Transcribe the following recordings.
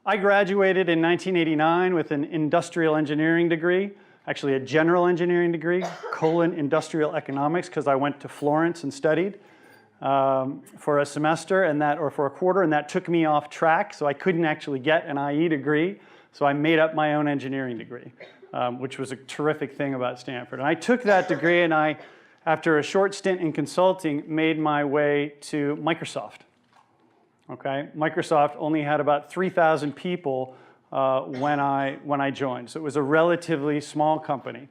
I graduated in 1989 with an industrial engineering degree, actually a general engineering degree, industrial economics, because I went to Florence and studied for a semester or for a quarter, and that took me off track, so I couldn't actually get an IE degree, so I made up my own engineering degree, which was a terrific thing about Stanford. And I took that degree, and I, after a short stint in consulting, made my way to Microsoft. Okay, Microsoft only had about 3,000 people when I joined, so it was a relatively small company.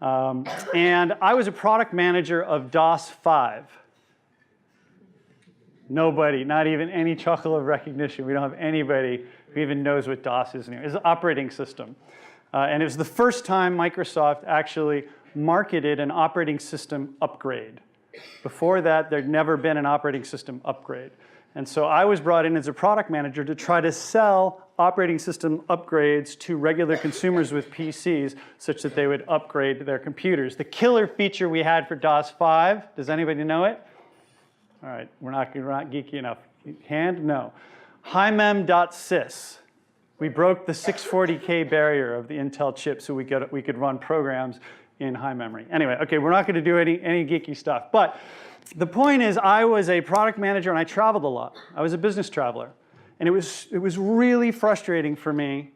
And I was a product manager of DOS 5. Nobody, not even any chuckle of recognition. We don't have anybody who even knows what DOS is anymore. It's an operating system. And it was the first time Microsoft actually marketed an operating system upgrade. Before that, there'd never been an operating system upgrade. And so I was brought in as a product manager to try to sell operating system upgrades to regular consumers with PCs such that they would upgrade their computers. The killer feature we had for DOS 5, does anybody know it? All right, we're not geeky enough. Hand? No. HighMem.sys. We broke the 640K barrier of the Intel chip so we could run programs in high memory. Anyway, okay, we're not going to do any geeky stuff. But the point is, I was a product manager and I traveled a lot. I was a business traveler. And it was really frustrating for me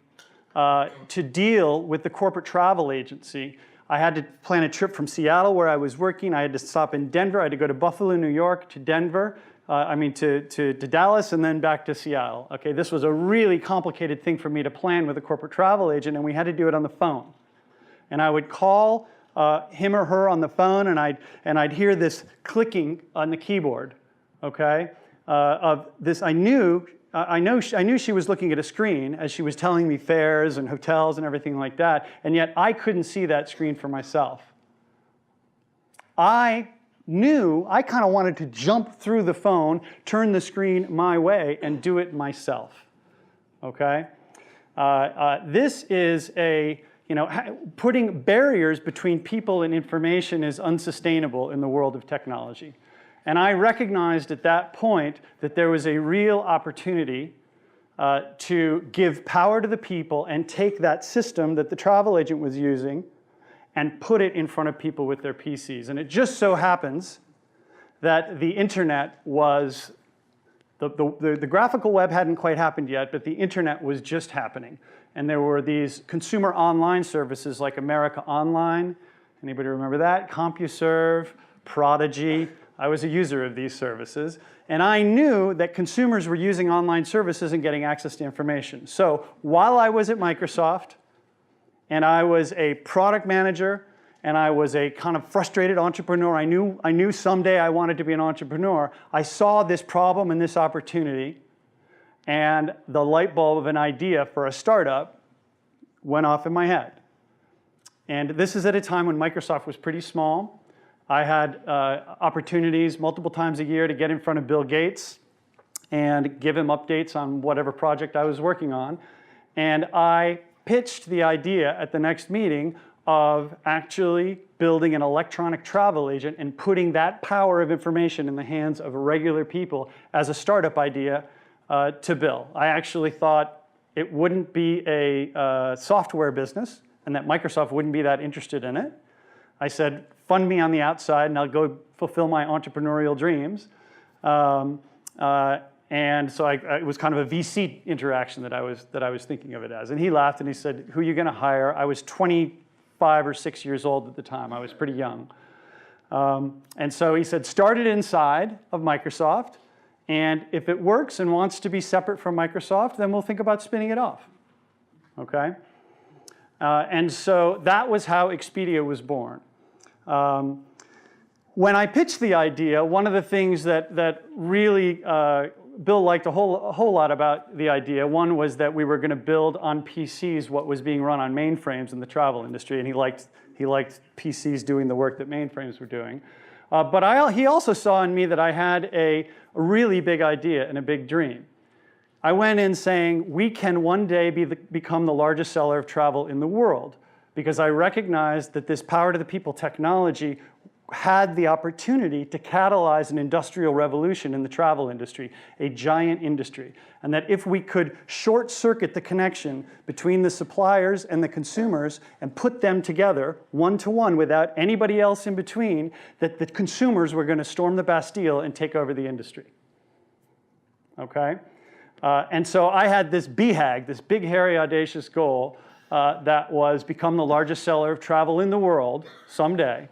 to deal with the corporate travel agency. I had to plan a trip from Seattle, where I was working. I had to stop in Denver. I had to go to Buffalo, New York, to Denver. To Dallas, and then back to Seattle. Okay, this was a really complicated thing for me to plan with a corporate travel agent, and we had to do it on the phone. And I would call him or her on the phone, and I'd hear this clicking on the keyboard. Okay, of this, I knew she was looking at a screen as she was telling me fares and hotels and everything like that, and yet I couldn't see that screen for myself. I kind of wanted to jump through the phone, turn the screen my way, and do it myself. Okay? This is putting barriers between people and information is unsustainable in the world of technology. And I recognized at that point that there was a real opportunity to give power to the people and take that system that the travel agent was using and put it in front of people with their PCs. And it just so happens that the internet was, the graphical web hadn't quite happened yet, but the internet was just happening. And there were these consumer online services like America Online. Anybody remember that? CompuServe, Prodigy. I was a user of these services. And I knew that consumers were using online services and getting access to information. So while I was at Microsoft, and I was a product manager, and I was a kind of frustrated entrepreneur. I knew someday I wanted to be an entrepreneur. I saw this problem and this opportunity, and the light bulb of an idea for a startup went off in my head. And this is at a time when Microsoft was pretty small. I had opportunities multiple times a year to get in front of Bill Gates and give him updates on whatever project I was working on. And I pitched the idea at the next meeting of actually building an electronic travel agent and putting that power of information in the hands of regular people as a startup idea to Bill. I actually thought it wouldn't be a software business and that Microsoft wouldn't be that interested in it. I said, fund me on the outside and I'll go fulfill my entrepreneurial dreams. And so it was kind of a VC interaction that I was thinking of it as. And he laughed and he said, who are you going to hire? I was 25 or 6 years old at the time. I was pretty young. And so he said, start it inside of Microsoft. And if it works and wants to be separate from Microsoft, then we'll think about spinning it off. Okay? And so that was how Expedia was born. When I pitched the idea, one of the things that really Bill liked a whole lot about the idea. One was that we were going to build on PCs what was being run on mainframes in the travel industry, and he liked PCs doing the work that mainframes were doing. But he also saw in me that I had a really big idea and a big dream. I went in saying, we can one day become the largest seller of travel in the world, because I recognized that this power to the people technology had the opportunity to catalyze an industrial revolution in the travel industry, a giant industry. And that if we could short circuit the connection between the suppliers and the consumers and put them together one-to-one without anybody else in between, that the consumers were going to storm the Bastille and take over the industry. Okay? And so I had this BHAG, this big, hairy, audacious goal that was become the largest seller of travel in the world someday,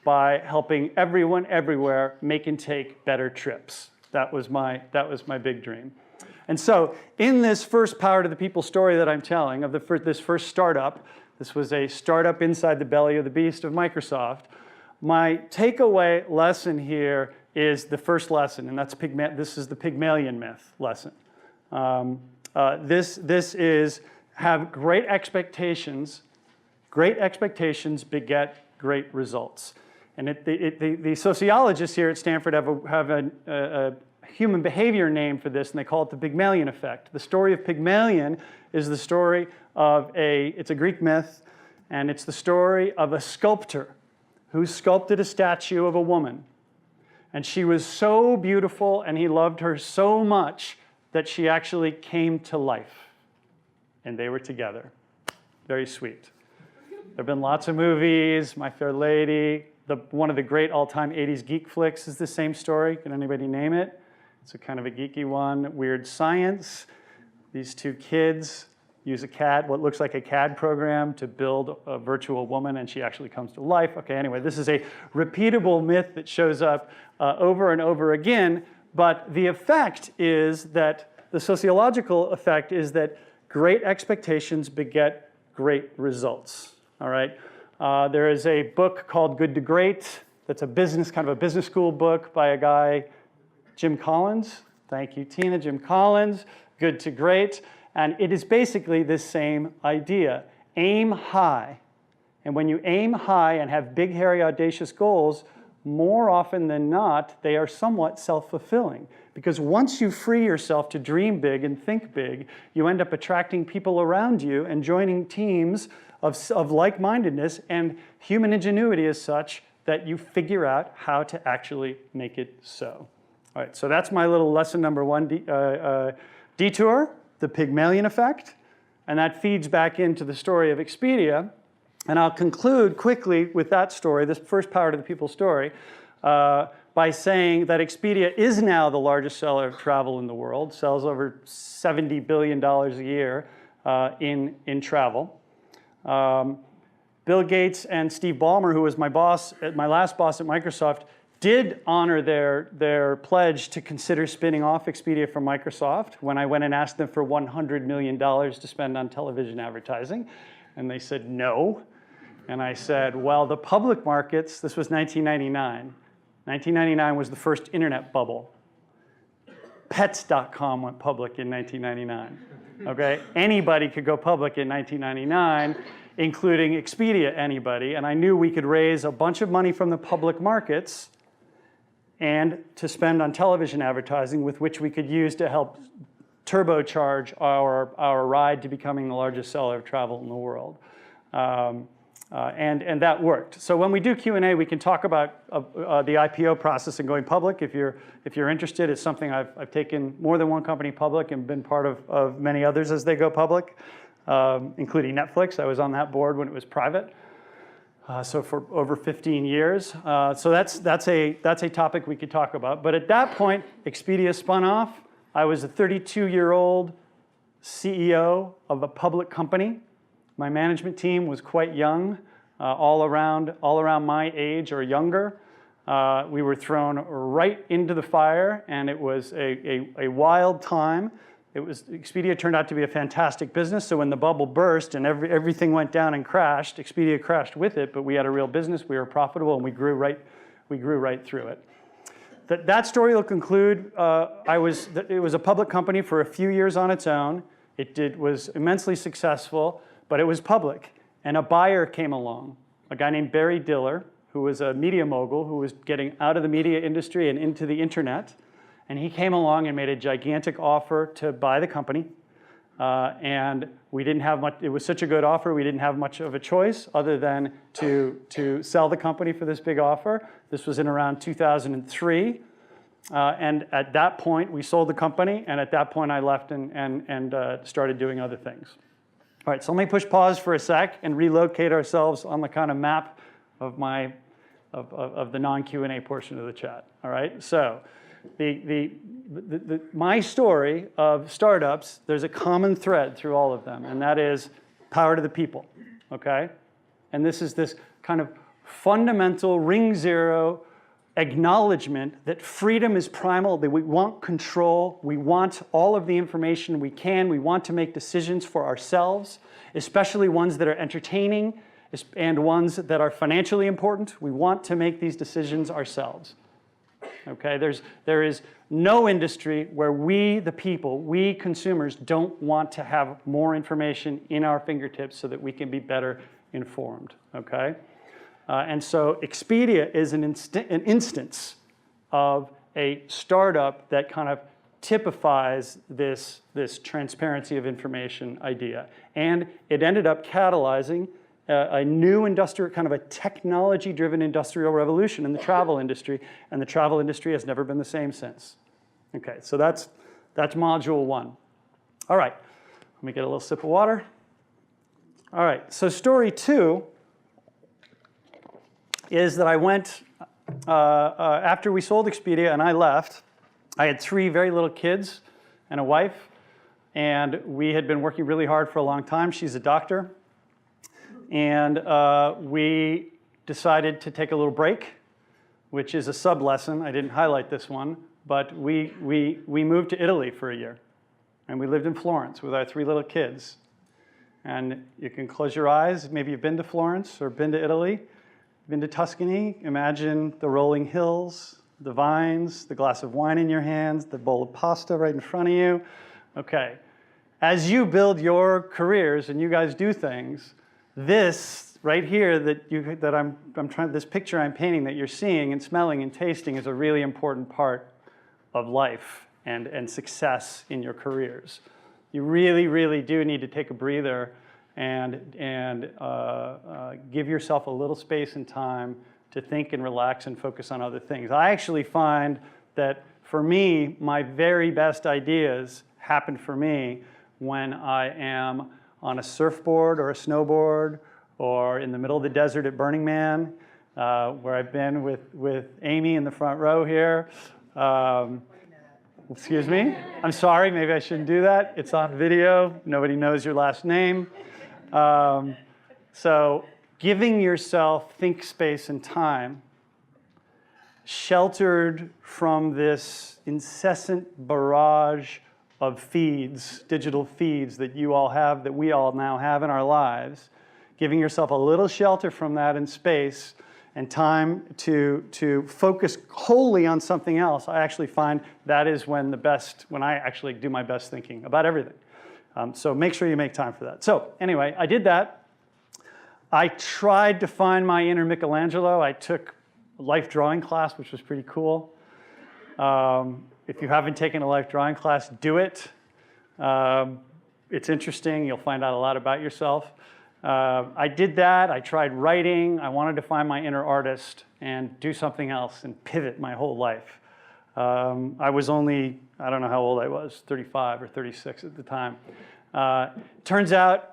by helping everyone everywhere make and take better trips. That was my big dream. And so in this first Power to the People story that I'm telling of this first startup, this was a startup inside the belly of the beast of Microsoft, my takeaway lesson here is the first lesson, and this is the Pygmalion myth lesson. This is have great expectations beget great results. And the sociologists here at Stanford have a human behavior name for this, and they call it the Pygmalion effect. The story of Pygmalion is the story of it's a Greek myth, and it's the story of a sculptor who sculpted a statue of a woman. And she was so beautiful, and he loved her so much that she actually came to life. And they were together. Very sweet. There have been lots of movies, My Fair Lady. One of the great all-time 80s geek flicks is the same story. Can anybody name it? It's a kind of a geeky one. Weird Science. These two kids use what looks like a CAD program to build a virtual woman, and she actually comes to life. Okay, anyway, this is a repeatable myth that shows up over and over again, but the effect is that, the sociological effect is that great expectations beget great results, all right? There is a book called Good to Great. That's kind of a business school book by a guy, Jim Collins. Thank you, Tina. Jim Collins, Good to Great. And it is basically this same idea. Aim high. And when you aim high and have big, hairy, audacious goals, more often than not, they are somewhat self-fulfilling. Because once you free yourself to dream big and think big, you end up attracting people around you and joining teams of like-mindedness, and human ingenuity is such that you figure out how to actually make it so. All right, so that's my little lesson number one detour, the Pygmalion effect, and that feeds back into the story of Expedia. And I'll conclude quickly with that story, this first Power to the People story, by saying that Expedia is now the largest seller of travel in the world, sells over $70 billion a year in travel. Bill Gates and Steve Ballmer, who was my last boss at Microsoft, did honor their pledge to consider spinning off Expedia from Microsoft when I went and asked them for $100 million to spend on television advertising. And they said no. And I said, well, the public markets, this was 1999. 1999 was the first internet bubble. Pets.com went public in 1999. Okay? Anybody could go public in 1999, including Expedia anybody. And I knew we could raise a bunch of money from the public markets and to spend on television advertising, with which we could use to help turbocharge our ride to becoming the largest seller of travel in the world. And that worked. So when we do Q&A, we can talk about the IPO process and going public. If you're interested, it's something I've taken more than one company public and been part of many others as they go public, including Netflix. I was on that board when it was private. So for over 15 years. So that's a topic we could talk about. But at that point, Expedia spun off. I was a 32-year-old CEO of a public company. My management team was quite young, all around my age or younger. We were thrown right into the fire, and it was a wild time. Expedia turned out to be a fantastic business, so when the bubble burst and everything went down and crashed, Expedia crashed with it, but we had a real business, we were profitable, and we grew right through it. That story will conclude. It was a public company for a few years on its own. It was immensely successful, but it was public. And a buyer came along, a guy named Barry Diller, who was a media mogul who was getting out of the media industry and into the internet. And he came along and made a gigantic offer to buy the company. And we didn't have much, it was such a good offer, we didn't have much of a choice other than to sell the company for this big offer. This was in around 2003. And at that point, we sold the company, and at that point, I left and started doing other things. All right, so let me push pause for a sec and relocate ourselves on the kind of map of the non-Q&A portion of the chat. All right, so my story of startups, there's a common thread through all of them, and that is power to the people. Okay, and this is this kind of fundamental ring zero acknowledgement that freedom is primal, that we want control, we want all of the information we can, we want to make decisions for ourselves, especially ones that are entertaining and ones that are financially important. We want to make these decisions ourselves. Okay, there is no industry where we, the people, we consumers, don't want to have more information in our fingertips so that we can be better informed. Okay. And so Expedia is an instance of a startup that kind of typifies this transparency of information idea. And it ended up catalyzing a new industrial, kind of a technology-driven industrial revolution in the travel industry. And the travel industry has never been the same since. Okay, so that's module 1. All right, let me get a little sip of water. All right, so story 2 is that I went, after we sold Expedia and I left, I had 3 very little kids and a wife, and we had been working really hard for a long time. She's a doctor. And we decided to take a little break, which is a sub-lesson. I didn't highlight this one, but we moved to Italy for a year. And we lived in Florence with our 3 little kids. And you can close your eyes. Maybe you've been to Florence or been to Italy. Been to Tuscany, imagine the rolling hills, the vines, the glass of wine in your hands, the bowl of pasta right in front of you. Okay, as you build your careers and you guys do things, this right here this picture I'm painting that you're seeing and smelling and tasting is a really important part of life and success in your careers. You really, really do need to take a breather and give yourself a little space and time to think and relax and focus on other things. I actually find that for me, my very best ideas happen for me when I am on a surfboard or a snowboard or in the middle of the desert at Burning Man, where I've been with Amy in the front row here. Excuse me? I'm sorry, maybe I shouldn't do that. It's on video. Nobody knows your last name. So giving yourself think space and time, sheltered from this incessant barrage of feeds, digital feeds that you all have, that we all now have in our lives, giving yourself a little shelter from that in space and time to focus wholly on something else, I actually find that is when I actually do my best thinking about everything. So make sure you make time for that. So anyway, I did that. I tried to find my inner Michelangelo. I took a life drawing class, which was pretty cool. If you haven't taken a life drawing class, do it. It's interesting. You'll find out a lot about yourself. I did that. I tried writing. I wanted to find my inner artist and do something else and pivot my whole life. I was only, I don't know how old I was, 35 or 36 at the time. Turns out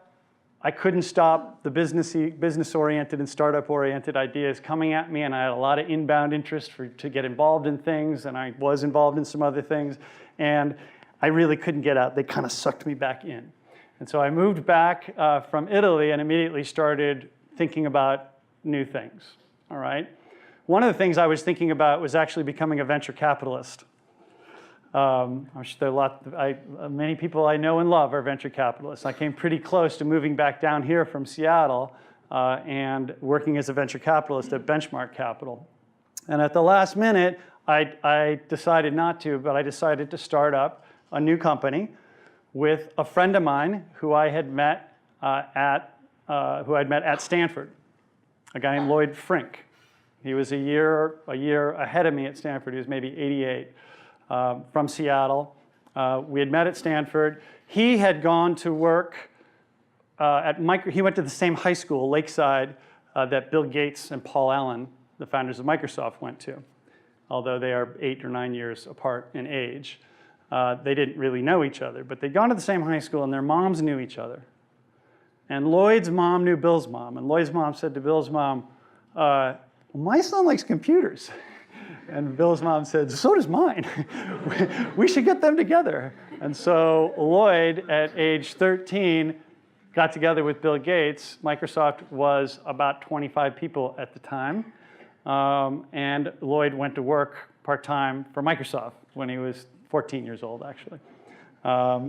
I couldn't stop the business-oriented and startup-oriented ideas coming at me, and I had a lot of inbound interest to get involved in things, and I was involved in some other things, and I really couldn't get out. They kind of sucked me back in. And so I moved back from Italy and immediately started thinking about new things, all right? One of the things I was thinking about was actually becoming a venture capitalist. I'm sure many people I know and love are venture capitalists. I came pretty close to moving back down here from Seattle and working as a venture capitalist at Benchmark Capital. And at the last minute, I decided not to, but I decided to start up a new company with a friend of mine who I had met at Stanford, a guy named Lloyd Frink. He was a year ahead of me at Stanford. He was maybe 88, from Seattle. We had met at Stanford. He had gone to work he went to the same high school, Lakeside, that Bill Gates and Paul Allen, the founders of Microsoft, went to. Although they are 8 or 9 years apart in age. They didn't really know each other, but they'd gone to the same high school and their moms knew each other. And Lloyd's mom knew Bill's mom, and Lloyd's mom said to Bill's mom, my son likes computers. And Bill's mom said, so does mine. We should get them together. And so Lloyd, at age 13, got together with Bill Gates. Microsoft was about 25 people at the time. And Lloyd went to work part-time for Microsoft when he was 14 years old, actually.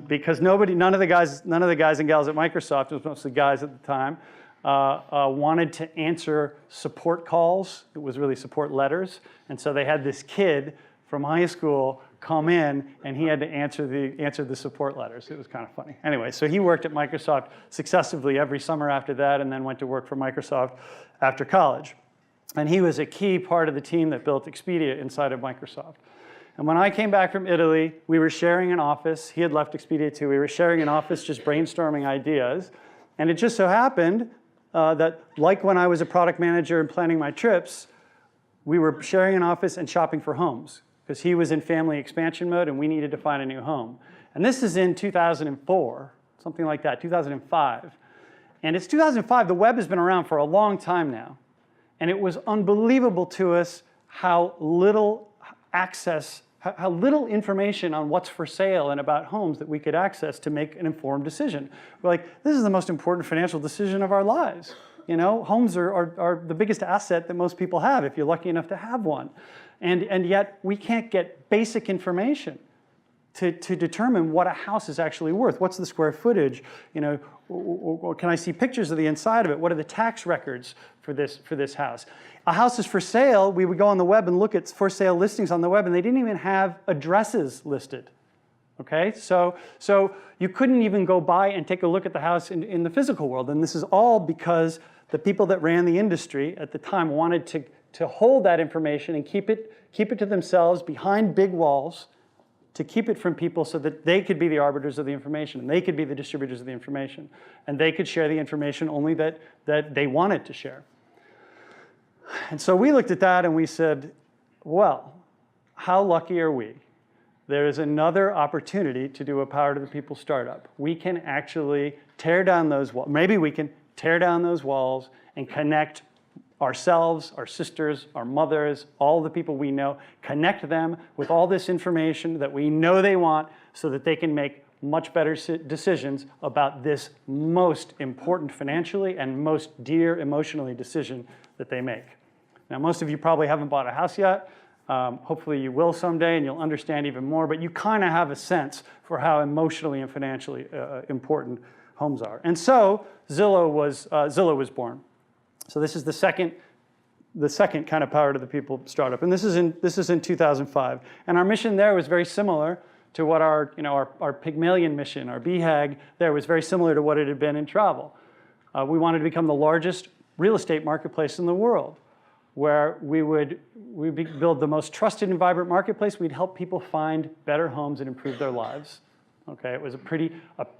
Because none of the guys and gals at Microsoft, it was mostly guys at the time, wanted to answer support calls. It was really support letters. And so they had this kid from high school come in, and he had to answer the support letters. It was kind of funny. Anyway, so he worked at Microsoft successively every summer after that, and then went to work for Microsoft after college. And he was a key part of the team that built Expedia inside of Microsoft. And when I came back from Italy, we were sharing an office. He had left Expedia too. We were sharing an office just brainstorming ideas. And it just so happened that, like when I was a product manager and planning my trips, we were sharing an office and shopping for homes, because he was in family expansion mode and we needed to find a new home. And this is in 2004, something like that, 2005. And it's 2005. The web has been around for a long time now. And it was unbelievable to us how little access, how little information on what's for sale and about homes that we could access to make an informed decision. We're like, this is the most important financial decision of our lives. You know, homes are the biggest asset that most people have if you're lucky enough to have one. And yet we can't get basic information to determine what a house is actually worth. What's the square footage? You know, or can I see pictures of the inside of it? What are the tax records for this house? A house is for sale. We would go on the web and look at for sale listings on the web, and they didn't even have addresses listed. Okay, so you couldn't even go by and take a look at the house in the physical world. And this is all because the people that ran the industry at the time wanted to hold that information and keep it to themselves behind big walls, to keep it from people so that they could be the arbiters of the information, and they could be the distributors of the information, and they could share the information only that they wanted to share. And so we looked at that and we said, well, how lucky are we? There is another opportunity to do a Power to the People startup. We can actually tear down those walls. Maybe we can tear down those walls and connect ourselves, our sisters, our mothers, all the people we know, connect them with all this information that we know they want so that they can make much better decisions about this most important financially and most dear emotionally decision that they make. Now, most of you probably haven't bought a house yet. Hopefully you will someday and you'll understand even more, but you kind of have a sense for how emotionally and financially important homes are. And so Zillow was born. So this is the second kind of Power to the People startup, and this is in 2005. And our mission there was very similar to what our Pygmalion mission, our BHAG there was very similar to what it had been in travel. We wanted to become the largest real estate marketplace in the world, where we'd build the most trusted and vibrant marketplace. We'd help people find better homes and improve their lives. Okay,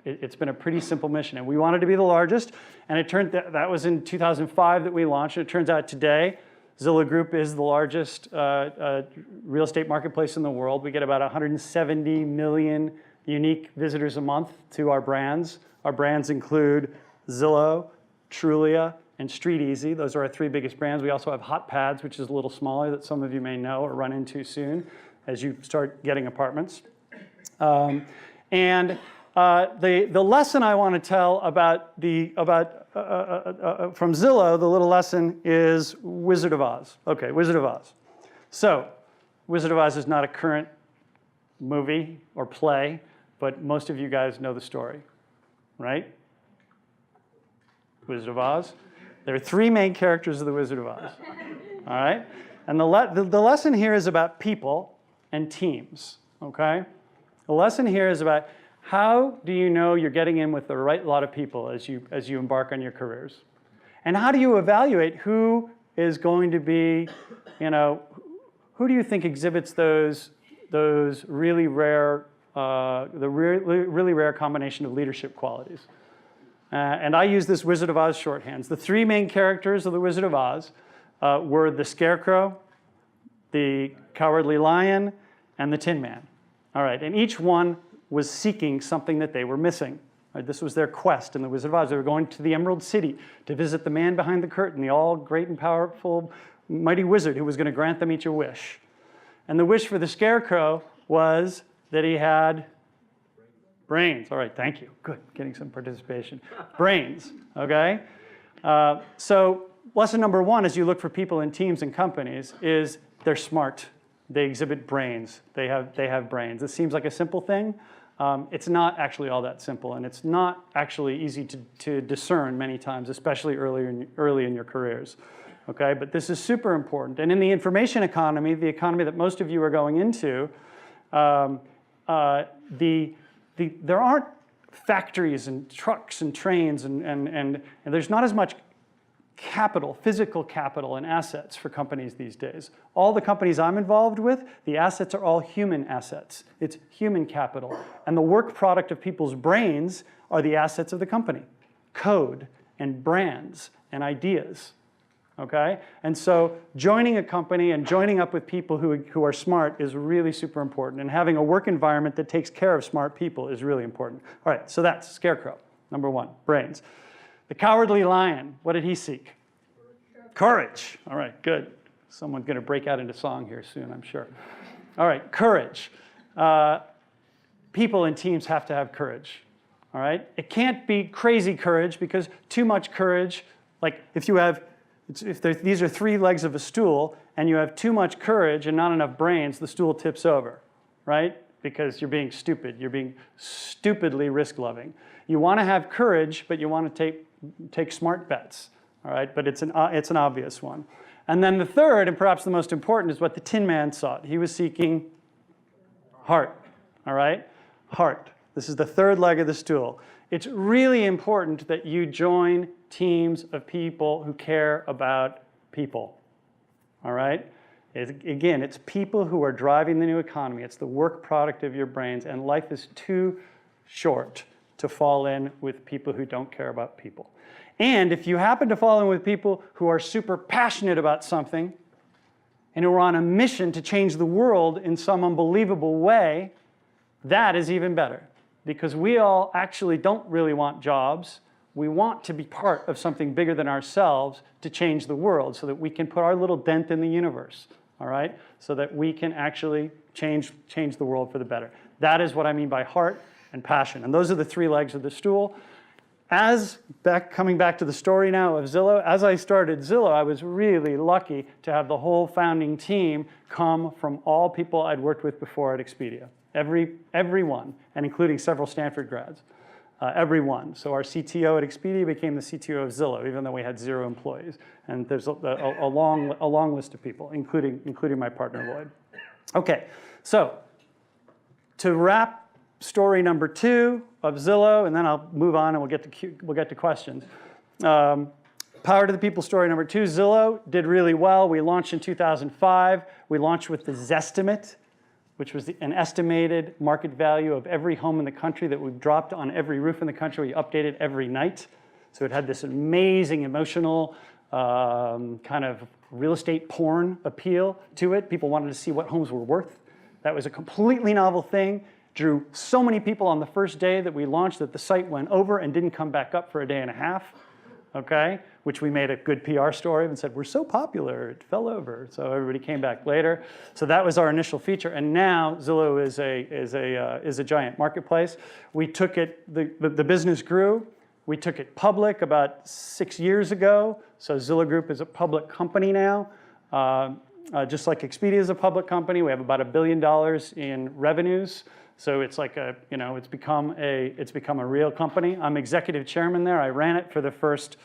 it's been a pretty simple mission, and we wanted to be the largest. And it turned that was in 2005 that we launched. And it turns out today, Zillow Group is the largest real estate marketplace in the world. We get about 170 million unique visitors a month to our brands. Our brands include Zillow, Trulia, and StreetEasy. Those are our three biggest brands. We also have Hot Pads, which is a little smaller, that some of you may know or run into soon as you start getting apartments. And the lesson I want to tell from Zillow, the little lesson is Wizard of Oz. Okay, Wizard of Oz. So, Wizard of Oz is not a current movie or play, but most of you guys know the story, right? Wizard of Oz. There are three main characters of the Wizard of Oz. All right, and the lesson here is about people and teams. Okay. The lesson here is about how do you know you're getting in with the right lot of people as you embark on your careers? And how do you evaluate who is going to be, who do you think exhibits those really rare really rare combination of leadership qualities. And I use this Wizard of Oz shorthands. The three main characters of the Wizard of Oz were the Scarecrow, the Cowardly Lion, and the Tin Man. All right, and each one was seeking something that they were missing. Right, this was their quest in the Wizard of Oz. They were going to the Emerald City to visit the man behind the curtain, the all great and powerful, mighty wizard who was going to grant them each a wish. And the wish for the Scarecrow was that he had brains. All right, thank you. Good, getting some participation. Brains, okay? So lesson number one as you look for people in teams and companies is they're smart. They exhibit brains. They have brains. It seems like a simple thing. It's not actually all that simple, and it's not actually easy to discern many times, especially early in your careers. Okay, but this is super important. And in the information economy, the economy that most of you are going into, there aren't factories and trucks and trains, and there's not as much capital, physical capital and assets for companies these days. All the companies I'm involved with, the assets are all human assets. It's human capital. And the work product of people's brains are the assets of the company. Code and brands and ideas. Okay? And so joining a company and joining up with people who are smart is really super important. And having a work environment that takes care of smart people is really important. All right, so that's Scarecrow, number one, brains. The Cowardly Lion, what did he seek? Courage. All right, good. Someone's going to break out into song here soon, I'm sure. All right, courage. People and teams have to have courage. All right? It can't be crazy courage because too much courage, like if these are three legs of a stool and you have too much courage and not enough brains, the stool tips over, right? Because you're being stupid. You're being stupidly risk-loving. You want to have courage, but you want to take smart bets, all right? But it's an obvious one. And then the third, and perhaps the most important, is what the Tin Man sought. He was seeking heart, all right? Heart. This is the third leg of the stool. It's really important that you join teams of people who care about people, all right? Again, it's people who are driving the new economy. It's the work product of your brains, and life is too short to fall in with people who don't care about people. And if you happen to fall in with people who are super passionate about something and who are on a mission to change the world in some unbelievable way, that is even better. Because we all actually don't really want jobs. We want to be part of something bigger than ourselves to change the world so that we can put our little dent in the universe, all right? So that we can actually change the world for the better. That is what I mean by heart and passion. And those are the three legs of the stool. Coming back to the story now of Zillow, as I started Zillow, I was really lucky to have the whole founding team come from all people I'd worked with before at Expedia. Everyone, and including several Stanford grads. Everyone. So our CTO at Expedia became the CTO of Zillow, even though we had 0 employees. And there's a long list of people, including my partner, Lloyd. Okay, so to wrap story number 2 of Zillow, and then I'll move on and we'll get to questions. Power to the People story number 2, Zillow did really well. We launched in 2005. We launched with the Zestimate, which was an estimated market value of every home in the country that we've dropped on every roof in the country. We updated every night. So it had this amazing emotional kind of real estate porn appeal to it. People wanted to see what homes were worth. That was a completely novel thing. Drew so many people on the first day that we launched that the site went over and didn't come back up for a day and a half, okay? Which we made a good PR story and said, we're so popular, it fell over. So everybody came back later. So that was our initial feature. And now Zillow is a giant marketplace. We took it, the business grew. We took it public about 6 years ago. So Zillow Group is a public company now. Just like Expedia is a public company, we have about $1 billion in revenues. So it's like it's become a real company. I'm executive chairman there. I ran it for the first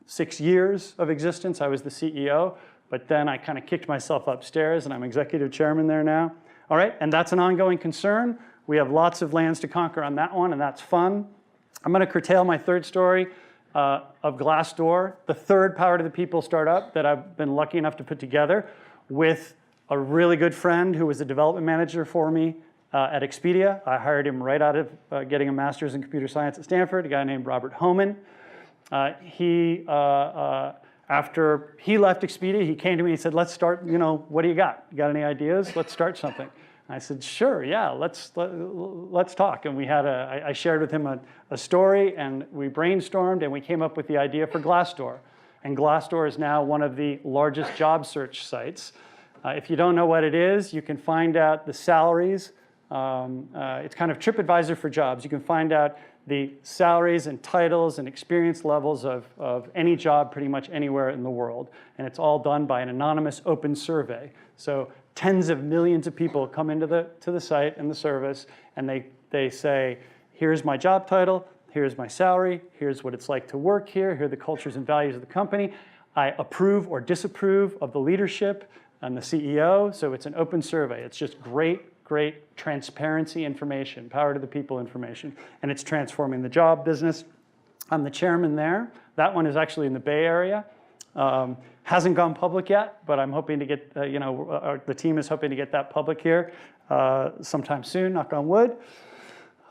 6 years of existence. I was the CEO, but then I kind of kicked myself upstairs and I'm executive chairman there now. All right, and that's an ongoing concern. We have lots of lands to conquer on that one, and that's fun. I'm going to curtail my third story of Glassdoor, the third Power to the People startup that I've been lucky enough to put together with a really good friend who was a development manager for me at Expedia. I hired him right out of getting a master's in computer science at Stanford, a guy named Robert Homan. After he left Expedia, he came to me and said, let's start, what do you got? You got any ideas? Let's start something. And I said, sure, yeah, let's talk. And I shared with him a story, and we brainstormed, and we came up with the idea for Glassdoor. And Glassdoor is now one of the largest job search sites. If you don't know what it is, you can find out the salaries. It's kind of TripAdvisor for jobs. You can find out the salaries and titles and experience levels of any job pretty much anywhere in the world. And it's all done by an anonymous open survey. So tens of millions of people come into the site and the service, and they say, here's my job title, here's my salary, here's what it's like to work here, here are the cultures and values of the company. I approve or disapprove of the leadership and the CEO. So it's an open survey. It's just great transparency information, power to the people information, and it's transforming the job business. I'm the chairman there. That one is actually in the Bay Area. Hasn't gone public yet, but I'm hoping to get, the team is hoping to get that public here sometime soon, knock on wood.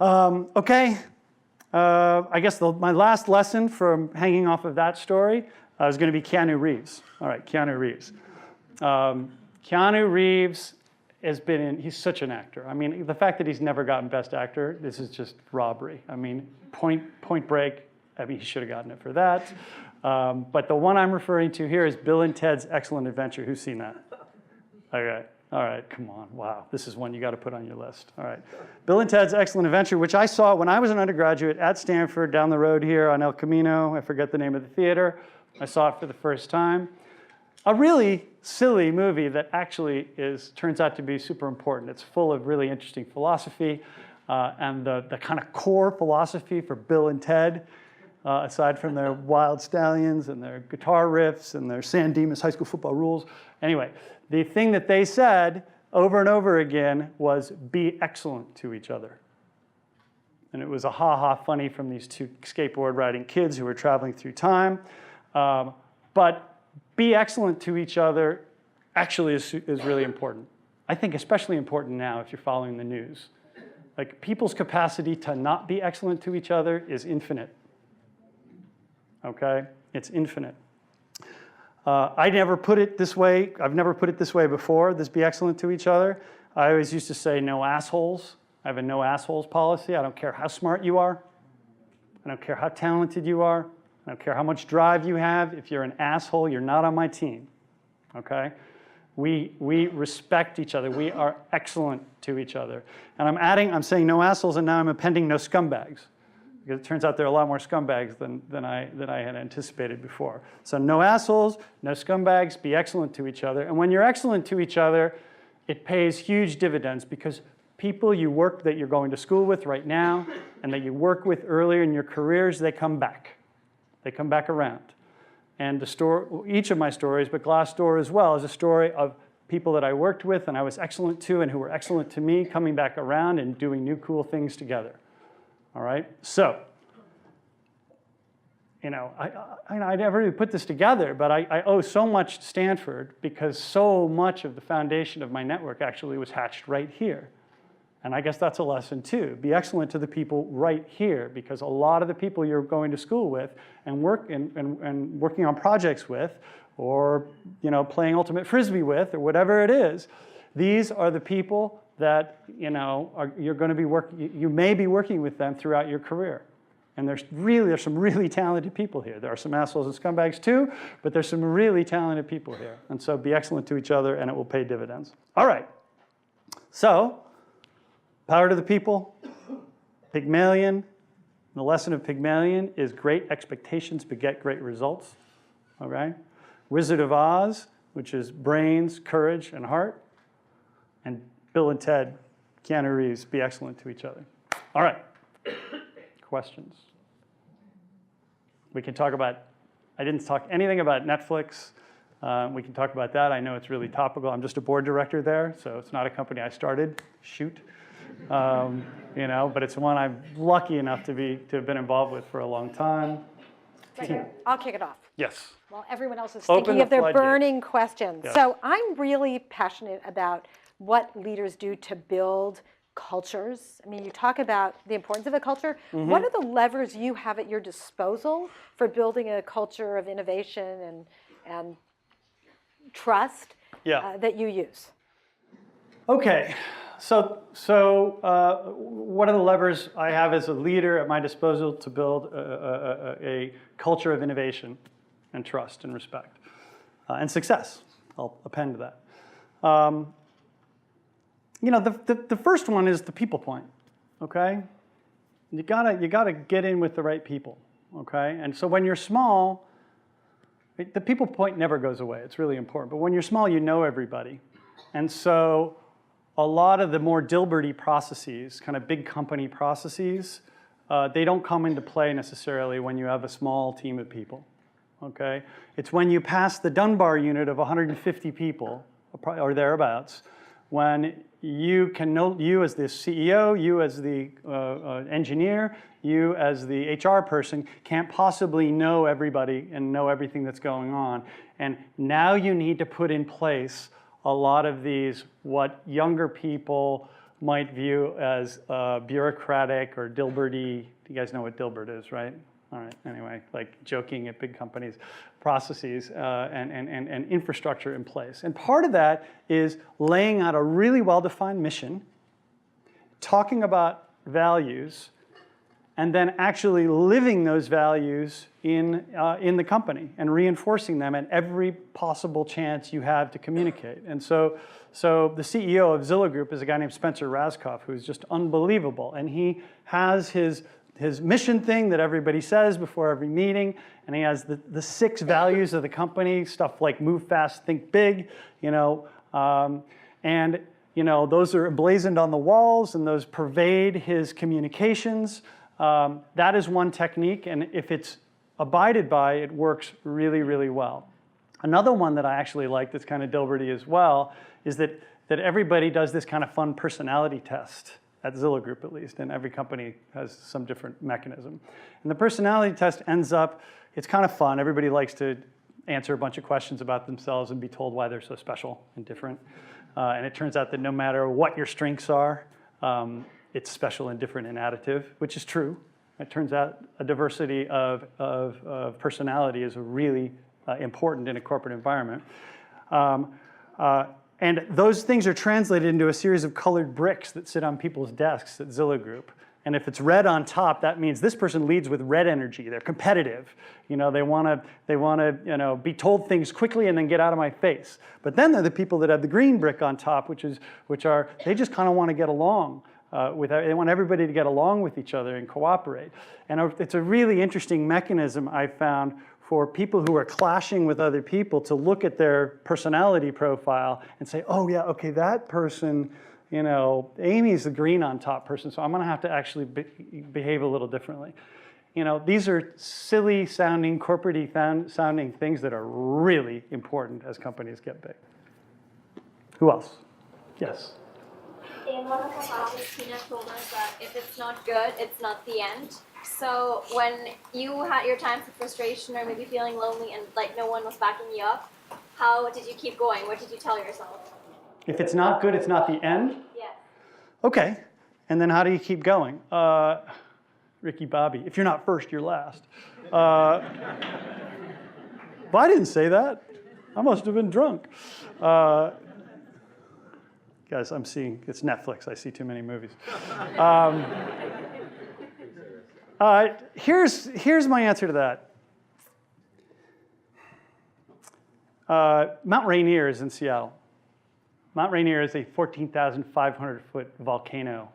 Okay, I guess my last lesson from hanging off of that story is going to be Keanu Reeves. All right, Keanu Reeves. Keanu Reeves he's such an actor. I mean, the fact that he's never gotten Best Actor, this is just robbery. I mean, Point Break, I mean, he should have gotten it for that. But the one I'm referring to here is Bill and Ted's Excellent Adventure. Who's seen that? Okay, all right, come on, wow. This is one you got to put on your list. All right, Bill and Ted's Excellent Adventure, which I saw when I was an undergraduate at Stanford down the road here on El Camino. I forget the name of the theater. I saw it for the first time. A really silly movie that actually turns out to be super important. It's full of really interesting philosophy, and the kind of core philosophy for Bill and Ted, aside from their wild stallions and their guitar riffs and their San Dimas high school football rules. Anyway, the thing that they said over and over again was be excellent to each other. And it was a ha-ha funny from these two skateboard riding kids who were traveling through time. But be excellent to each other actually is really important. I think especially important now if you're following the news. Like, people's capacity to not be excellent to each other is infinite. Okay? It's infinite. I never put it this way. I've never put it this way before, this be excellent to each other. I always used to say no assholes. I have a no assholes policy. I don't care how smart you are. I don't care how talented you are. I don't care how much drive you have. If you're an asshole, you're not on my team, okay? We respect each other. We are excellent to each other. And I'm saying no assholes, and now I'm appending no scumbags, because it turns out there are a lot more scumbags than I had anticipated before. So no assholes, no scumbags, be excellent to each other. And when you're excellent to each other, it pays huge dividends, because people that you're going to school with right now and that you work with earlier in your careers, they come back. They come back around. And each of my stories, but Glassdoor as well, is a story of people that I worked with and I was excellent to and who were excellent to me, coming back around and doing new cool things together. All right? So, I never really put this together, but I owe so much to Stanford, because so much of the foundation of my network actually was hatched right here. And I guess that's a lesson too. Be excellent to the people right here, because a lot of the people you're going to school with and working on projects with, or playing ultimate frisbee with, or whatever it is, these are the people that you're going to be you may be working with them throughout your career. And there's some really talented people here. There are some assholes and scumbags too, but there's some really talented people here. And so be excellent to each other, and it will pay dividends. All right. So, power to the people, Pygmalion. The lesson of Pygmalion is great expectations beget great results. Okay? Wizard of Oz, which is brains, courage, and heart. And Bill and Ted, Keanu Reeves, be excellent to each other. All right. Questions? We can talk about, I didn't talk anything about Netflix. We can talk about that. I know it's really topical. I'm just a board director there, so it's not a company I started. Shoot. But it's one I'm lucky enough to have been involved with for a long time. I'll kick it off. Yes. While everyone else is thinking of their burning questions. Yes. So I'm really passionate about what leaders do to build cultures. I mean, you talk about the importance of a culture. What are the levers you have at your disposal for building a culture of innovation and trust that you use? Okay, so what are the levers I have as a leader at my disposal to build a culture of innovation and trust and respect and success? I'll append to that. The first one is the people point. Okay, you gotta get in with the right people. Okay, and so when you're small, the people point never goes away. It's really important. But when you're small, you know everybody, and so a lot of the more Dilberty processes, kind of big company processes, they don't come into play necessarily when you have a small team of people. Okay, it's when you pass the Dunbar unit of 150 people or thereabouts, when you can know, you as the CEO, you as the engineer, you as the HR person can't possibly know everybody and know everything that's going on. And now you need to put in place a lot of these, what younger people might view as bureaucratic or Dilberty. You guys know what Dilbert is, right? All right, anyway, like joking at big companies, processes and infrastructure in place. And part of that is laying out a really well-defined mission, talking about values, and then actually living those values in the company and reinforcing them at every possible chance you have to communicate. And so the CEO of Zillow Group is a guy named Spencer Raskoff, who's just unbelievable. And he has his mission thing that everybody says before every meeting, and he has the 6 values of the company, stuff like move fast, think big, and those are emblazoned on the walls, and those pervade his communications. That is one technique, and if it's abided by, it works really, really well. Another one that I actually like that's kind of Dilberty as well is that everybody does this kind of fun personality test, at Zillow Group at least, and every company has some different mechanism. And the personality test ends up, it's kind of fun. Everybody likes to answer a bunch of questions about themselves and be told why they're so special and different. And it turns out that no matter what your strengths are, it's special and different and additive, which is true. It turns out a diversity of personality is really important in a corporate environment. And those things are translated into a series of colored bricks that sit on people's desks at Zillow Group. And if it's red on top, that means this person leads with red energy. They're competitive. They want to be told things quickly and then get out of my face. But then they're the people that have the green brick on top, which are they just kind of want to get along. They want everybody to get along with each other and cooperate. And it's a really interesting mechanism I found for people who are clashing with other people to look at their personality profile and say, oh yeah, okay, that person, Amy's the green on top person, so I'm gonna have to actually behave a little differently. These are silly sounding, corporate-y sounding things that are really important as companies get big. Who else? Yes. In one of the classes, Tina told us that if it's not good, it's not the end. So when you had your times of frustration or maybe feeling lonely and like no one was backing you up, how did you keep going? What did you tell yourself? If it's not good, it's not the end? Yes. Okay, and then how do you keep going? Ricky Bobby, if you're not first, you're last. But I didn't say that. I must have been drunk. Guys, it's Netflix. I see too many movies. Here's my answer to that. Mount Rainier is in Seattle. Mount Rainier is a 14,500-foot volcano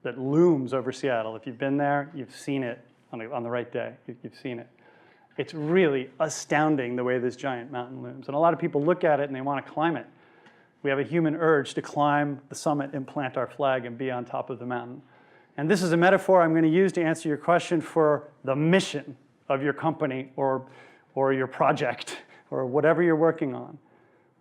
that looms over Seattle. If you've been there, you've seen it on the right day. You've seen it. It's really astounding the way this giant mountain looms. And a lot of people look at it and they want to climb it. We have a human urge to climb the summit and plant our flag and be on top of the mountain. And this is a metaphor I'm going to use to answer your question for the mission of your company or your project or whatever you're working on.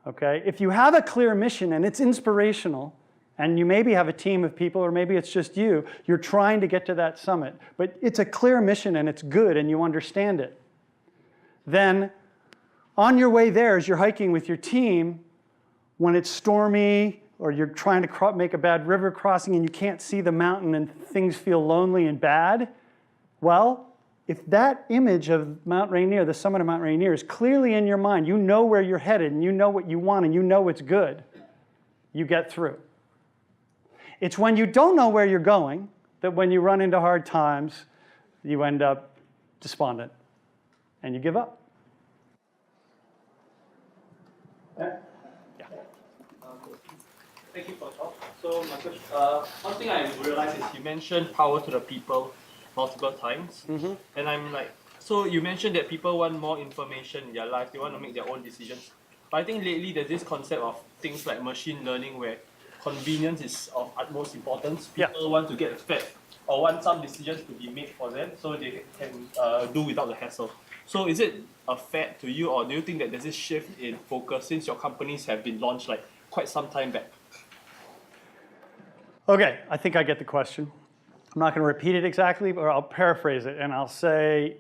Okay? If you have a clear mission and it's inspirational, and you maybe have a team of people, or maybe it's just you're trying to get to that summit, but it's a clear mission and it's good and you understand it, then on your way there as you're hiking with your team, when it's stormy, or you're trying to make a bad river crossing and you can't see the mountain and things feel lonely and bad, well, if that image of Mount Rainier, the summit of Mount Rainier, is clearly in your mind, you know where you're headed and you know what you want and you know it's good, you get through. It's when you don't know where you're going that when you run into hard times, you end up despondent and you give up. Yeah. Thank you for the talk. So my question, one thing I realized is you mentioned power to the people multiple times. Mm-hmm. And I'm like, so you mentioned that people want more information in their life, they want to make their own decisions. But I think lately there's this concept of things like machine learning where convenience is of utmost importance. People want to get fed or want some decisions to be made for them so they can do without the hassle. So is it a fad to you, or do you think that there's this shift in focus since your companies have been launched like quite some time back? Okay, I think I get the question. I'm not going to repeat it exactly, but I'll paraphrase it and I'll say,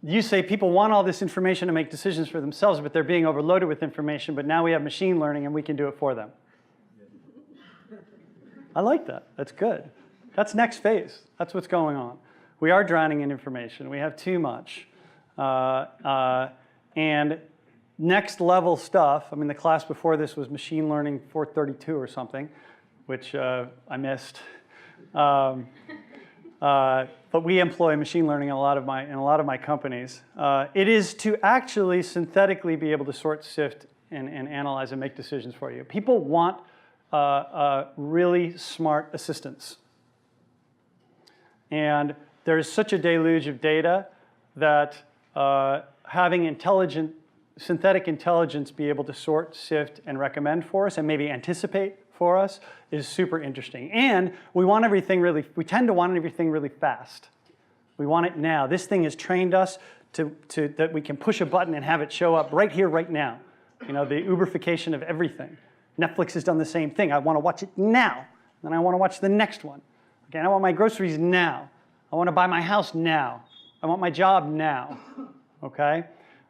you say people want all this information to make decisions for themselves, but they're being overloaded with information, but now we have machine learning and we can do it for them. I like that. That's good. That's next phase. That's what's going on. We are drowning in information. We have too much. And next level stuff, I mean, the class before this was machine learning 432 or something, which I missed. But we employ machine learning in a lot of my companies. It is to actually synthetically be able to sort, sift, and analyze and make decisions for you. People want really smart assistants. And there's such a deluge of data that having synthetic intelligence be able to sort, sift, and recommend for us and maybe anticipate for us is super interesting. And we tend to want everything really fast. We want it now. This thing has trained us that we can push a button and have it show up right here, right now. You know, the Uberification of everything. Netflix has done the same thing. I want to watch it now. Then I want to watch the next one. Okay, I want my groceries now. I want to buy my house now. I want my job now. Okay?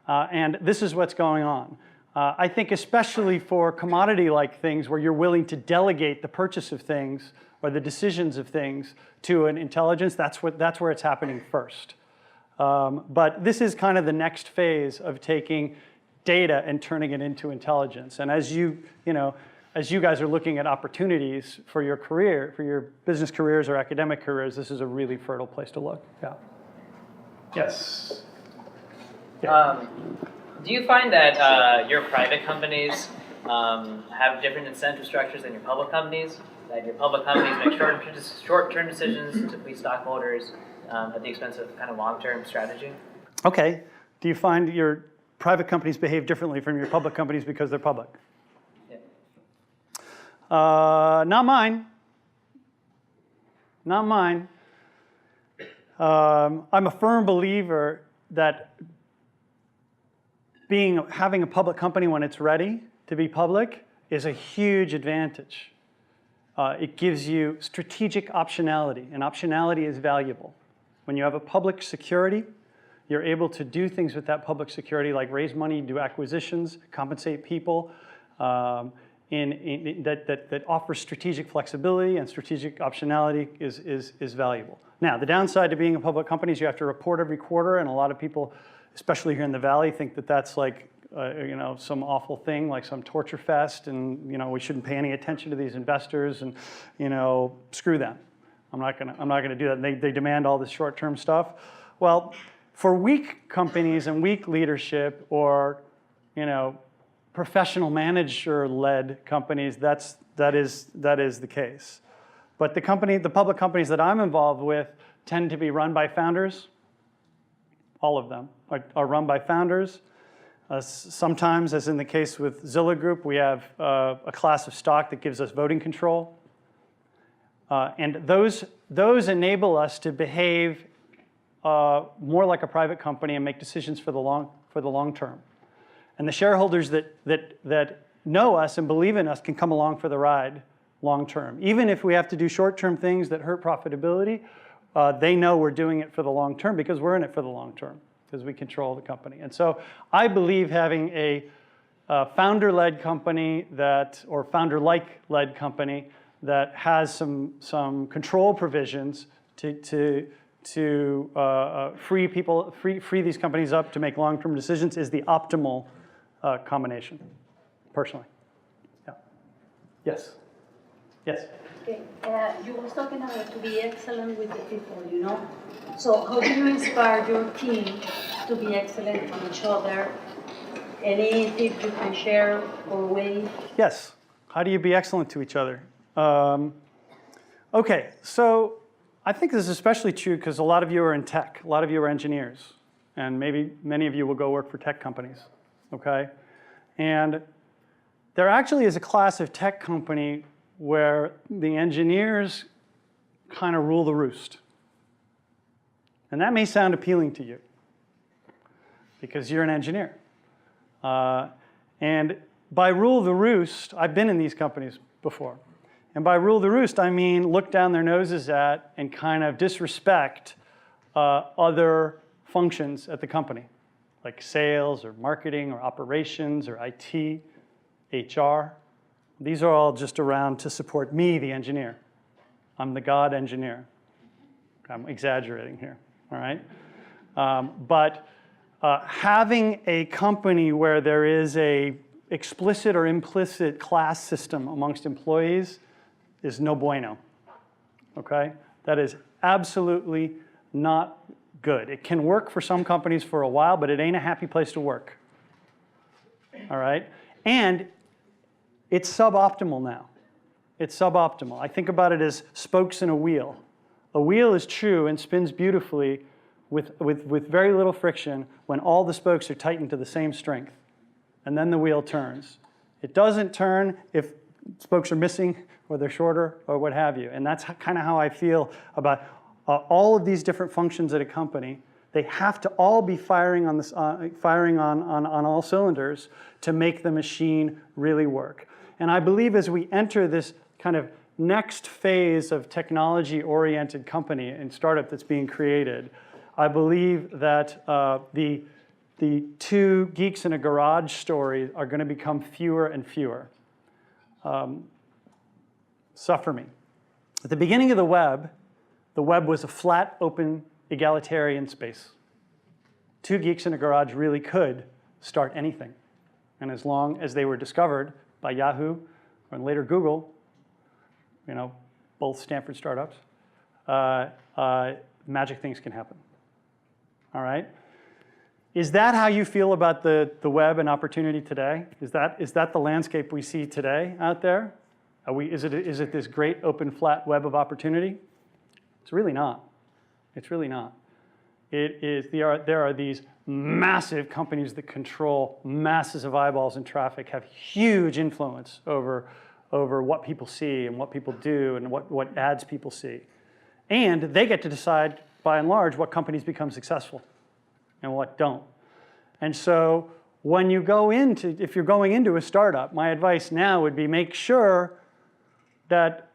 And this is what's going on. I think especially for commodity-like things where you're willing to delegate the purchase of things or the decisions of things to an intelligence, that's where it's happening first. But this is kind of the next phase of taking data and turning it into intelligence. And as you guys are looking at opportunities for your career, for your business careers or academic careers, this is a really fertile place to look. Yeah. Yes. Yeah. Do you find that your private companies have different incentive structures than your public companies? That your public companies make short-term decisions to please stockholders at the expense of kind of long-term strategy? Okay. Do you find your private companies behave differently from your public companies because they're public? Yeah. Not mine. Not mine. I'm a firm believer that having a public company when it's ready to be public is a huge advantage. It gives you strategic optionality, and optionality is valuable. When you have a public security, you're able to do things with that public security, like raise money, do acquisitions, compensate people, that offers strategic flexibility, and strategic optionality is valuable. Now, the downside to being a public company is you have to report every quarter, and a lot of people, especially here in the Valley, think that that's like some awful thing, like some torture fest, and we shouldn't pay any attention to these investors, and screw them. I'm not gonna do that. They demand all this short-term stuff. Well, for weak companies and weak leadership, or professional manager-led companies, that is the case. But the public companies that I'm involved with tend to be run by founders. All of them are run by founders. Sometimes, as in the case with Zilla Group, we have a class of stock that gives us voting control. And those enable us to behave more like a private company and make decisions for the long term. And the shareholders that know us and believe in us can come along for the ride long term. Even if we have to do short-term things that hurt profitability, they know we're doing it for the long term because we're in it for the long term, because we control the company. And so I believe having a founder-led company that, or founder-like led company that has some control provisions to free these companies up to make long-term decisions is the optimal combination, personally. Yeah. Yes. Yes. Okay. You were talking about to be excellent with the people, you know. So how do you inspire your team to be excellent with each other? Any tip you can share or way? Yes. How do you be excellent to each other? Okay, so I think this is especially true because a lot of you are in tech, a lot of you are engineers, and maybe many of you will go work for tech companies, okay? And there actually is a class of tech company where the engineers kind of rule the roost. And that may sound appealing to you because you're an engineer. And by rule the roost, I've been in these companies before. And by rule the roost, I mean look down their noses at and kind of disrespect other functions at the company, like sales or marketing or operations or IT, HR. These are all just around to support me, the engineer. I'm the God engineer. I'm exaggerating here, all right? But having a company where there is a explicit or implicit class system amongst employees is no bueno, okay? That is absolutely not good. It can work for some companies for a while, but it ain't a happy place to work, all right? And it's suboptimal now. It's suboptimal. I think about it as spokes in a wheel. A wheel is true and spins beautifully with very little friction when all the spokes are tightened to the same strength. And then the wheel turns. It doesn't turn if spokes are missing or they're shorter or what have you. And that's kind of how I feel about all of these different functions at a company. They have to all be firing on all cylinders to make the machine really work. And I believe as we enter this kind of next phase of technology-oriented company and startup that's being created, I believe that the two geeks in a garage stories are going to become fewer and fewer. Suffer me. At the beginning of the web was a flat, open, egalitarian space. Two geeks in a garage really could start anything. And as long as they were discovered by Yahoo and later Google, you know, both Stanford startups, magic things can happen. All right? Is that how you feel about the web and opportunity today? Is that the landscape we see today out there? Is it this great open flat web of opportunity? It's really not. It's really not. There are these massive companies that control masses of eyeballs and traffic, have huge influence over what people see and what people do and what ads people see. And they get to decide, by and large, what companies become successful and what don't. And so when you go into, if you're going into a startup, my advice now would be make sure that,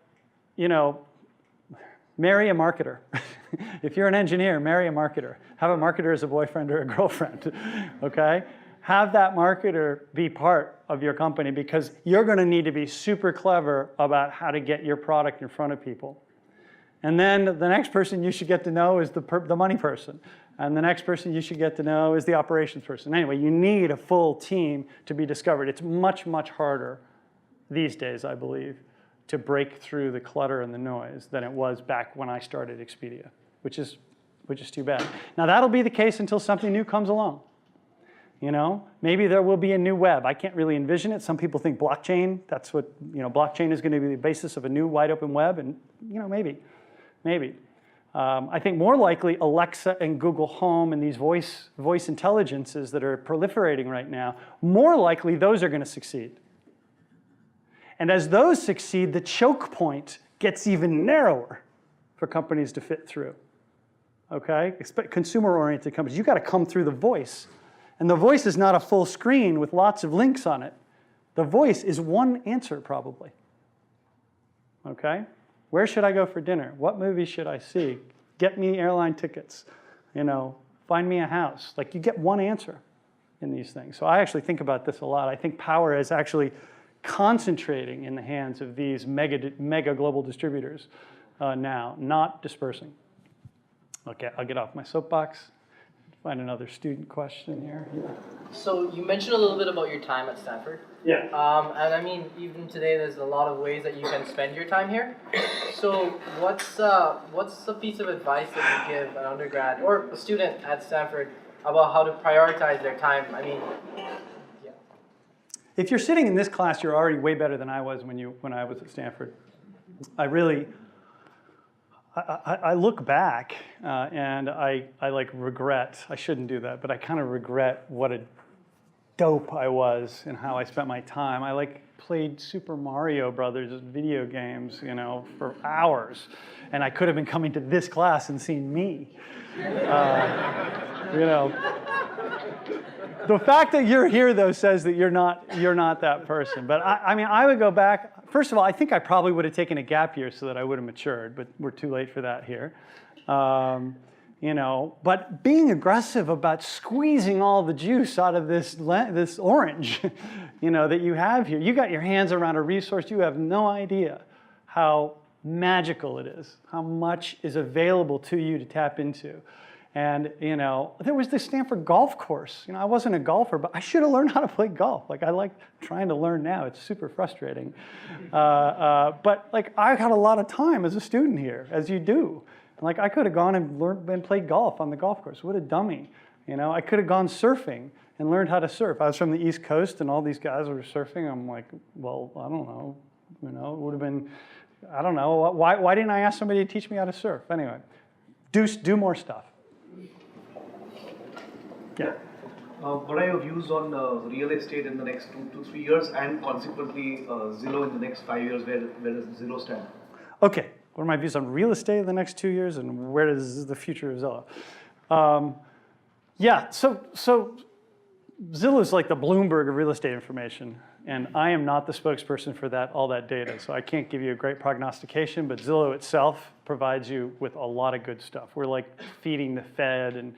you know, marry a marketer. If you're an engineer, marry a marketer. Have a marketer as a boyfriend or a girlfriend, okay? Have that marketer be part of your company because you're going to need to be super clever about how to get your product in front of people. And then the next person you should get to know is the money person. And the next person you should get to know is the operations person. Anyway, you need a full team to be discovered. It's much, much harder these days, I believe, to break through the clutter and the noise than it was back when I started Expedia, which is too bad. Now that'll be the case until something new comes along. You know, maybe there will be a new web. I can't really envision it. Some people think blockchain. That's what, you know, blockchain is going to be the basis of a new wide open web, and you know, maybe. I think more likely Alexa and Google Home and these voice intelligences that are proliferating right now, more likely those are going to succeed. And as those succeed, the choke point gets even narrower for companies to fit through. Okay? Consumer-oriented companies, you've got to come through the voice. And the voice is not a full screen with lots of links on it. The voice is one answer, probably. Okay? Where should I go for dinner? What movie should I see? Get me airline tickets. You know, find me a house. Like, you get one answer. in these things. So I actually think about this a lot. I think power is actually concentrating in the hands of these mega global distributors now, not dispersing. Okay, I'll get off my soapbox. Find another student question here. Yeah. So you mentioned a little bit about your time at Stanford. Yeah. And I mean, even today, there's a lot of ways that you can spend your time here. So what's a piece of advice that you give an undergrad or a student at Stanford about how to prioritize their time? I mean, yeah. If you're sitting in this class, you're already way better than I was when I was at Stanford. I look back and I like regret, I shouldn't do that, but I kind of regret what a dope I was and how I spent my time. I like played Super Mario Brothers video games, you know, for hours. And I could have been coming to this class and seen me. You know. The fact that you're here, though, says that you're not that person. But I mean, I would go back. First of all, I think I probably would have taken a gap year so that I would have matured, but we're too late for that here. You know, but being aggressive about squeezing all the juice out of this orange, you know, that you have here. You got your hands around a resource. You have no idea how magical it is, how much is available to you to tap into. And, you know, there was this Stanford golf course. You know, I wasn't a golfer, but I should have learned how to play golf. Like, I like trying to learn now. It's super frustrating. But, like, I had a lot of time as a student here, as you do. Like, I could have gone and learned and played golf on the golf course. What a dummy. You know, I could have gone surfing and learned how to surf. I was from the East Coast, and all these guys were surfing. I'm like, well, I don't know. You know, it would have been, I don't know. Why didn't I ask somebody to teach me how to surf? Anyway, do more stuff. Yeah. What are your views on real estate in the next 2 to 3 years, and consequently Zillow in the next 5 years? Where does Zillow stand? Okay. What are my views on real estate in the next 2 years, and where does the future of Zillow? Yeah. So Zillow is like the Bloomberg of real estate information, and I am not the spokesperson for all that data, so I can't give you a great prognostication. But Zillow itself provides you with a lot of good stuff. We're like feeding the Fed and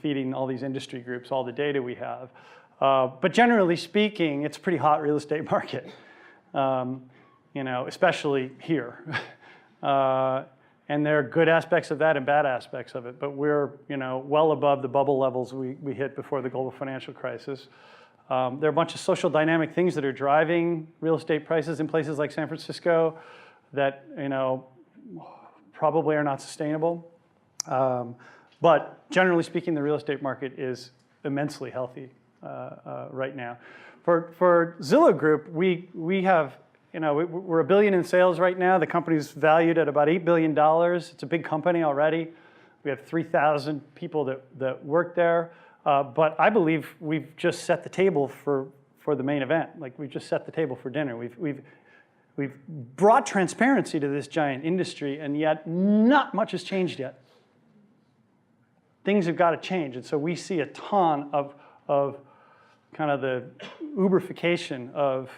feeding all these industry groups all the data we have. But generally speaking, it's a pretty hot real estate market, you know, especially here. And there are good aspects of that and bad aspects of it. But we're, you know, well above the bubble levels we hit before the global financial crisis. There are a bunch of social dynamic things that are driving real estate prices in places like San Francisco that, you know, probably are not sustainable. But generally speaking, the real estate market is immensely healthy right now. For Zillow Group, we have, you know, we're $1 billion in sales right now. The company's valued at about $8 billion. It's a big company already. We have 3,000 people that work there. But I believe we've just set the table for the main event. Like, we've just set the table for dinner. We've brought transparency to this giant industry, and yet not much has changed yet. Things have got to change, and so we see a ton of kind of the Uberification of,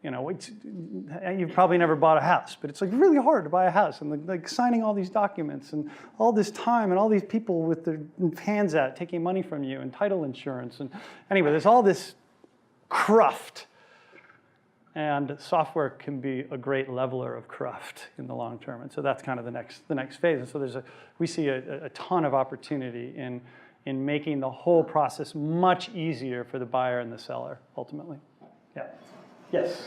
you know, you've probably never bought a house, but it's like really hard to buy a house, and like signing all these documents and all this time and all these people with their hands out taking money from you and title insurance, and anyway, there's all this cruft. And software can be a great leveler of cruft in the long term, and so that's kind of the next phase. And so we see a ton of opportunity in making the whole process much easier for the buyer and the seller ultimately. Yeah. Yes.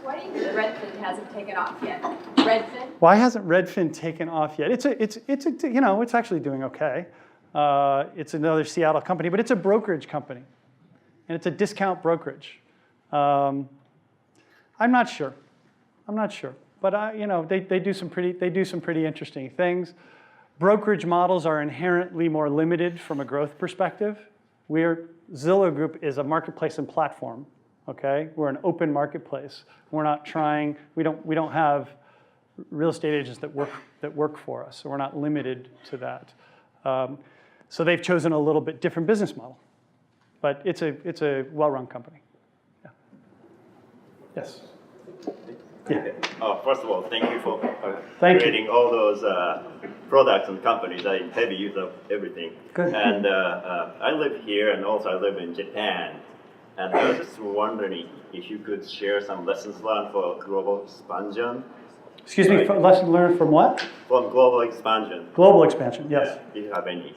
Why do you think Redfin hasn't taken off yet? Redfin? Why hasn't Redfin taken off yet? It's you know, it's actually doing okay. It's another Seattle company, but it's a brokerage company, and it's a discount brokerage. I'm not sure, but you know, they do some pretty interesting things. Brokerage models are inherently more limited from a growth perspective. Zillow Group is a marketplace and platform. Okay, we're an open marketplace. We're not trying. We don't have real estate agents that work for us, so we're not limited to that. So they've chosen a little bit different business model, but it's a well-run company. Yeah. Yes. First of all, thank you for Thank you. creating all those products and companies. I'm heavy user of everything. Good. And I live here, and also I live in Japan. And I was just wondering if you could share some lessons learned for global expansion. Excuse me, lesson learned from what? From global expansion. Global expansion, yes. If you have any.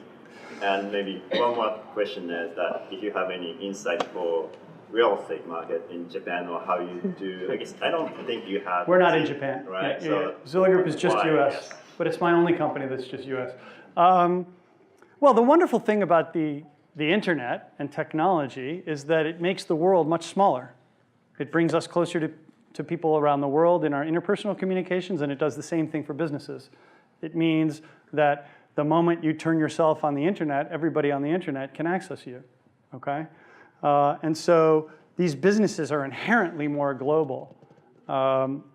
And maybe one more question is that if you have any insight for real estate market in Japan, or how you do, I guess, I don't think you have. We're not in Japan. Right. Yeah, So Zillow Group is just why, US, yes. but it's my only company that's just US. Well, the wonderful thing about the internet and technology is that it makes the world much smaller. It brings us closer to people around the world in our interpersonal communications, and it does the same thing for businesses. It means that the moment you turn yourself on the internet, everybody on the internet can access you, okay? And so these businesses are inherently more global,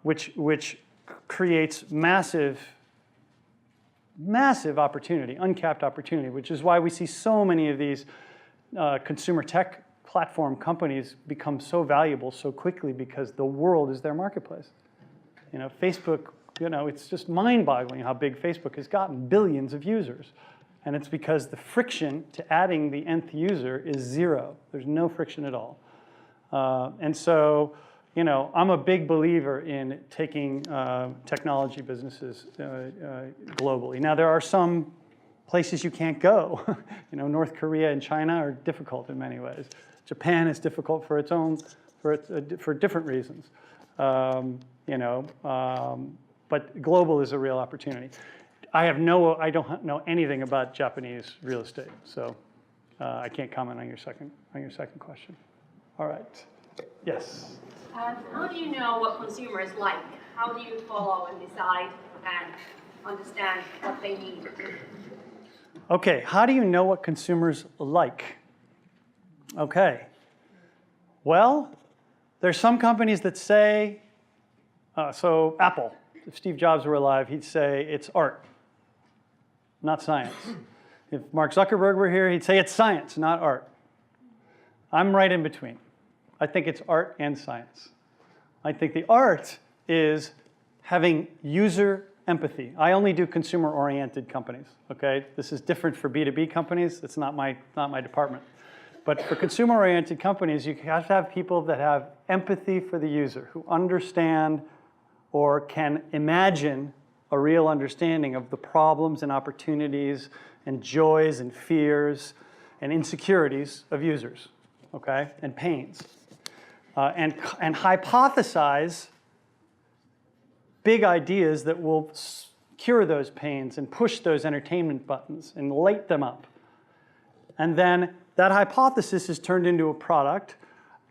which creates massive opportunity, uncapped opportunity, which is why we see so many of these consumer tech platform companies become so valuable so quickly, because the world is their marketplace. You know, Facebook, you know, it's just mind-boggling how big Facebook has gotten, billions of users. And it's because the friction to adding the nth user is zero. There's no friction at all. And so, you know, I'm a big believer in taking technology businesses globally. Now, there are some places you can't go. You know, North Korea and China are difficult in many ways. Japan is difficult for its own, for different reasons. You know, but global is a real opportunity. I don't know anything about Japanese real estate, so I can't comment on your second question. All right. Yes. How do you know what consumers like? How do you follow and decide and understand what they need? Okay, how do you know what consumers like? Okay. Well, there's some companies that say, so Apple, if Steve Jobs were alive, he'd say it's art, not science. If Mark Zuckerberg were here, he'd say it's science, not art. I'm right in between. I think it's art and science. I think the art is having user empathy. I only do consumer-oriented companies, okay? This is different for B2B companies. It's not my department. But for consumer-oriented companies, you have to have people that have empathy for the user, who understand or can imagine a real understanding of the problems and opportunities and joys and fears and insecurities of users, okay, and pains. And hypothesize big ideas that will cure those pains and push those entertainment buttons and light them up. And then that hypothesis is turned into a product.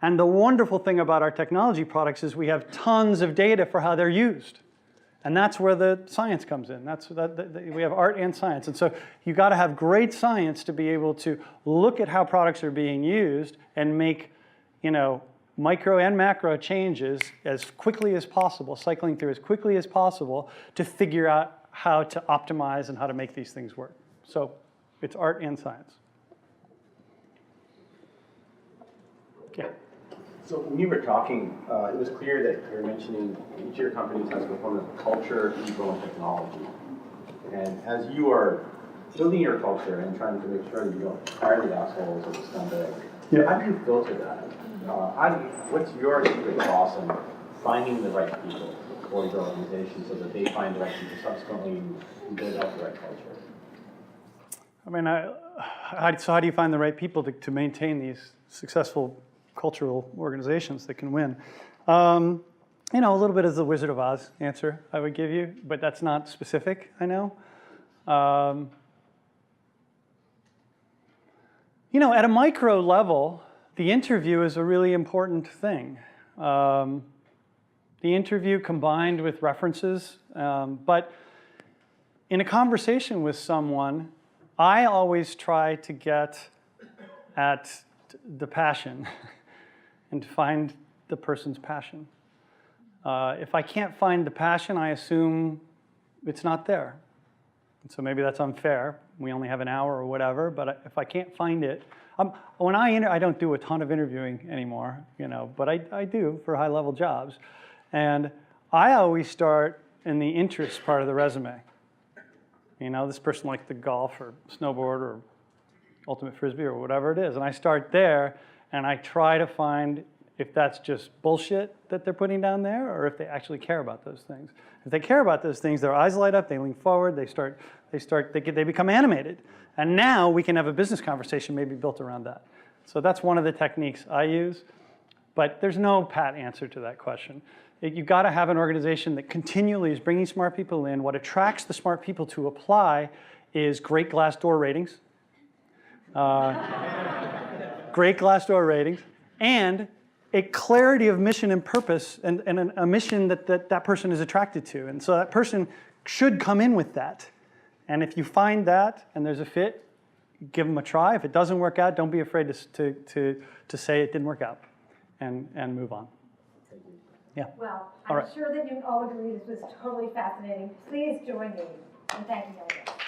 And the wonderful thing about our technology products is we have tons of data for how they're used. And that's where the science comes in. We have art and science. And so you've got to have great science to be able to look at how products are being used and make, you know, micro and macro changes as quickly as possible, cycling through as quickly as possible to figure out how to optimize and how to make these things work. So it's art and science. Yeah. So when you were talking, it was clear that you were mentioning each of your companies has a component of culture, people, and technology. And as you are building your culture and trying to make sure that you don't hire the assholes or the scumbag, how do you filter that? What's your secret sauce in finding the right people for your organization so that they find the right people, subsequently you build out the right culture? I mean, so how do you find the right people to maintain these successful cultural organizations that can win? You know, a little bit is the Wizard of Oz answer I would give you, but that's not specific, I know. You know, at a micro level, the interview is a really important thing. The interview combined with references, but in a conversation with someone, I always try to get at the passion and to find the person's passion. If I can't find the passion, I assume it's not there. And so maybe that's unfair. We only have an hour or whatever, but if I can't find it, when I don't do a ton of interviewing anymore, you know, but I do for high-level jobs. And I always start in the interest part of the resume. You know, this person likes to golf or snowboard or ultimate frisbee or whatever it is. And I start there and I try to find if that's just bullshit that they're putting down there or if they actually care about those things. If they care about those things, their eyes light up, they lean forward, they become animated. And now we can have a business conversation maybe built around that. So that's one of the techniques I use. But there's no pat answer to that question. You've got to have an organization that continually is bringing smart people in. What attracts the smart people to apply is great Glassdoor ratings. Great Glassdoor ratings. And a clarity of mission and purpose and a mission that person is attracted to. And so that person should come in with that. And if you find that and there's a fit, give them a try. If it doesn't work out, don't be afraid to say it didn't work out and move on. Yeah. Well, All I'm right. sure that you all agree this was totally fascinating. Please join me in thanking our guests.